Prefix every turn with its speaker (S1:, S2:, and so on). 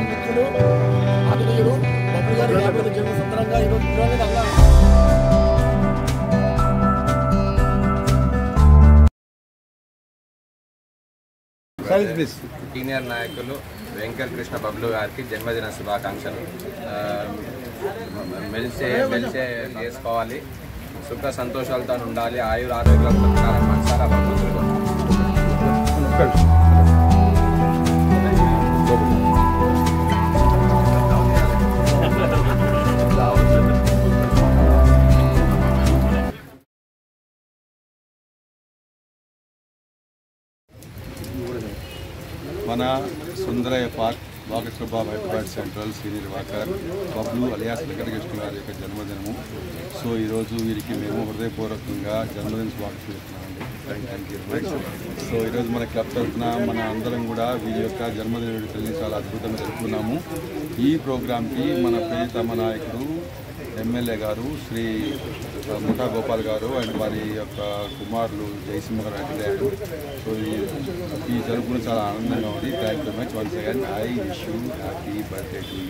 S1: మిత్రుడు ఆత్మీయుడు బబ్లు గారి 50వ జన్మ సందర్భంగా ఈరోజు
S2: సీనియర్ నాయకులు వెంకటకృష్ణ బబ్లు గారికి జన్మదిన శుభాకాంక్షలు. మెలిసే చేసుకోవాలి, సుఖ సంతోషాలతో ఉండాలి, ఆయుర ఆరోగ్యాలతో ప్రకారం మనసారా భగవంతుడు.
S3: మన సుందరయ్య పార్క్ వాకర్బాబు Hyderabad central senior walker Bablu alias Venkatakrishna గారి యొక్క జన్మదినము. సో ఈరోజు వీరికి మేము హృదయపూర్వకంగా జన్మదిన శుభాకాంక్షలు చెప్తున్నామండి. Thank you. సో ఈరోజు మన క్లబ్ తరఫున మన అందరం కూడా వీరి యొక్క జన్మదిన వేడుకల్ని చాలా అద్భుతంగా జరుపుకున్నాము. ఈ ప్రోగ్రాంకి మన ప్రియతమ నాయకుడు ఎమ్మెల్యే గారు శ్రీ ముఠా గోపాల్ గారు అండ్ వారి యొక్క కుమారులు జయసింహ గారు అటెండ్ అయ్యారు. సో ఈ జరుపుకుని చాలా ఆనందంగా ఉంది. Thank you very much. Once again I wish you happy birthday to you.